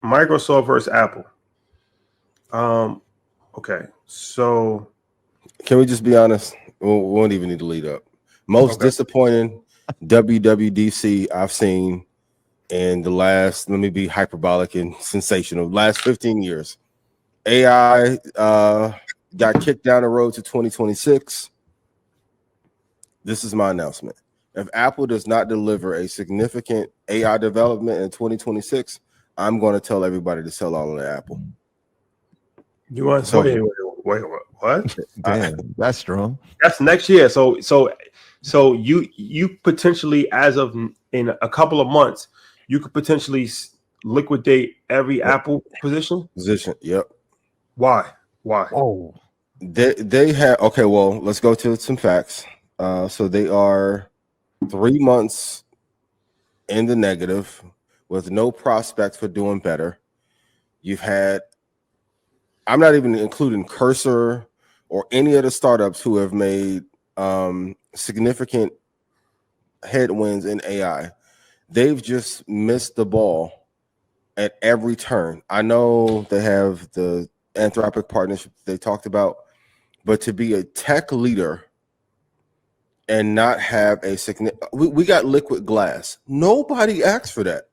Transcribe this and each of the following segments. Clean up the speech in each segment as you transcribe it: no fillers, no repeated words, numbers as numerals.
Microsoft versus Apple. Okay, so can we just be honest? We won't even need to lead up. Most disappointing WWDC I've seen in the last, let me be hyperbolic and sensational, last 15 years. AI got kicked down the road to 2026. This is my announcement. If Apple does not deliver a significant AI development in 2026, I'm going to tell everybody to sell all of their Apple. You want to wait, what? Damn, that's strong. That's next year. So you potentially, as of in a couple of months, you could potentially liquidate every Apple position. Yep. Why? Oh, they have. Okay, well, let's go to some facts. So they are 3 months in the negative with no prospect for doing better. You've had, I'm not even including Cursor or any of the startups who have made significant headwinds in AI. They've just missed the ball at every turn. I know they have the Anthropic partnership they talked about, but to be a tech leader and not have a significant, we got liquid glass. Nobody asked for that.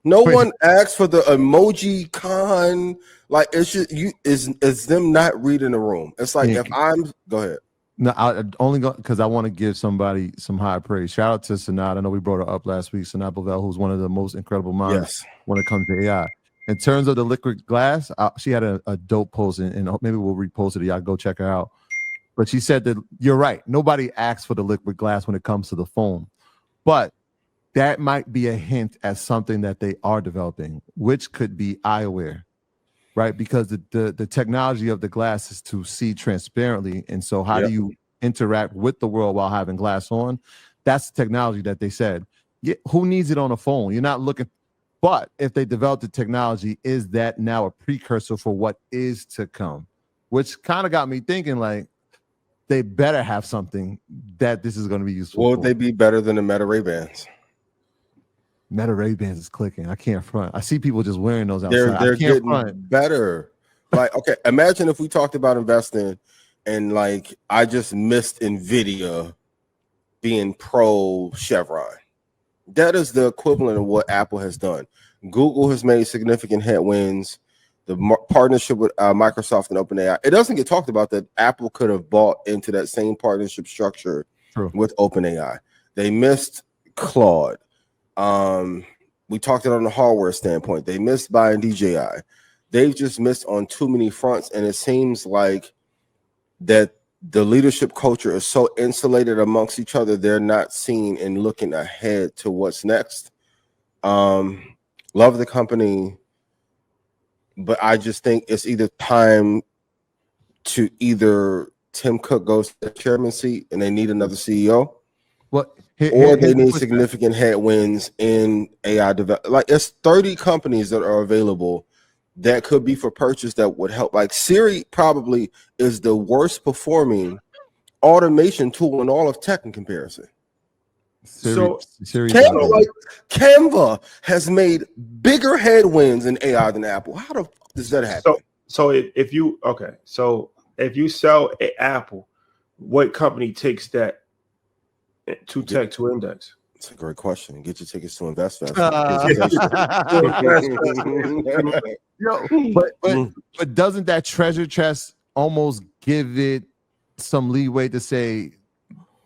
No one asked for the emoji con. Like, it's just it's them not reading the room. It's like, if I'm go ahead. No, I only go because I want to give somebody some high praise. Shout out to Sanat. I know we brought her up last week. Sanat Bilal, who's one of the most incredible minds when it comes to AI. In terms of the liquid glass, she had a dope post, and maybe we'll repost it. Y'all go check her out. But she said that you're right. Nobody asks for the liquid glass when it comes to the phone, but that might be a hint at something that they are developing, which could be eyewear, right? Because the technology of the glass is to see transparently. And so how do you interact with the world while having glass on? That's the technology that they said. Who needs it on a phone? You're not looking. But if they develop the technology, is that now a precursor for what is to come? Which kind of got me thinking, like, they better have something that this is going to be useful. Will they be better than the Meta Ray-Bans? Meta Ray-Bans is clicking. I can't front. I see people just wearing those outside. They're getting better. Like, okay, imagine if we talked about investing and like I just missed NVIDIA being pro Chevron. That is the equivalent of what Apple has done. Google has made significant headwinds. The partnership with Microsoft and OpenAI. It doesn't get talked about that Apple could have bought into that same partnership structure with OpenAI. They missed Claude. We talked it on the hardware standpoint. They missed buying DJI. They've just missed on too many fronts, and it seems like that the leadership culture is so insulated amongst each other. They're not seeing and looking ahead to what's next. Love the company, but I just think it's either time to either Tim Cook goes to the chairman seat and they need another CEO. Or they need significant headwinds in AI development. Like, it's 30 companies that are available that could be for purchase that would help. Like, Siri probably is the worst performing automation tool in all of tech in comparison. Canva has made bigger headwinds in AI than Apple. How the fuck does that happen? So if you sell an Apple, what company takes that to tech to index? It's a great question. Get your tickets to InvestFest. But doesn't that treasure chest almost give it some leeway to say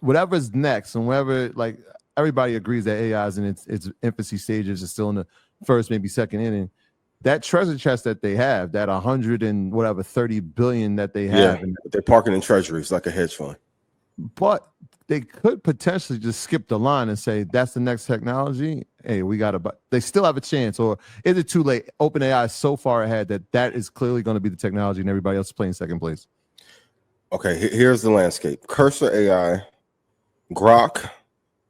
whatever's next and wherever, like, everybody agrees that AI is in its infancy stages, is still in the first, maybe second inning. That treasure chest that they have, that 30 billion that they have, they're parking in treasuries like a hedge fund. But they could potentially just skip the line and say that's the next technology. Hey, we got to. But they still have a chance, or is it too late? OpenAI is so far ahead that is clearly going to be the technology, and everybody else is playing second place. Okay, here's the landscape: Cursor AI, Grok,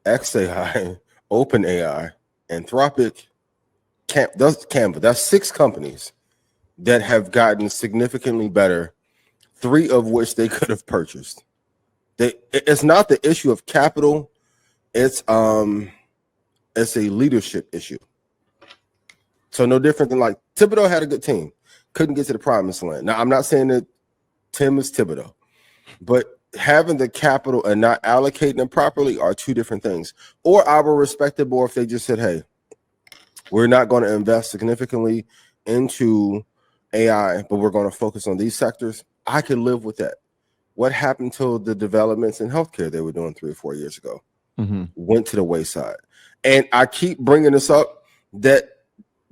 XAI, OpenAI, Anthropic, Canva. That's 6 companies that have gotten significantly better. 3 of which they could have purchased. It's not the issue of capital. It's a leadership issue. So no different than like Thibodeau had a good team, couldn't get to the promised land. Now I'm not saying that Tim is Thibodeau, but having the capital and not allocating them properly are two different things. Or I will respect it more if they just said, hey, we're not going to invest significantly into AI, but we're going to focus on these sectors. I could live with that. What happened to the developments in healthcare they were doing 3 or 4 years ago? Went to the wayside. And I keep bringing this up, that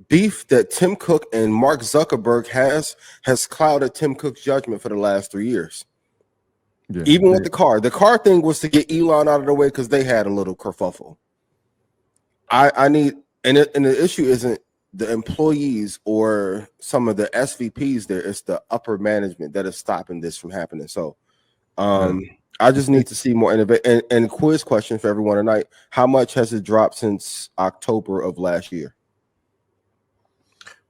beef that Tim Cook and Mark Zuckerberg has clouded Tim Cook's judgment for the last 3 years. Yeah, even with the car thing was to get Elon out of the way because they had a little kerfuffle. I need, and the issue isn't the employees or some of the SVPs there, it's the upper management that is stopping this from happening. So I just need to see more innovation. And quiz question for everyone tonight: how much has it dropped since October of last year?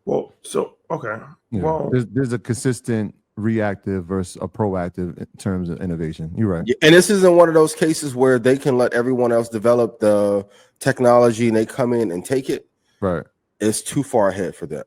Well, so okay. Yeah. Well, there's a consistent reactive versus a proactive in terms of innovation. You're right. Yeah, and this isn't one of those cases where they can let everyone else develop the technology and they come in and take it. Right. It's too far ahead for that.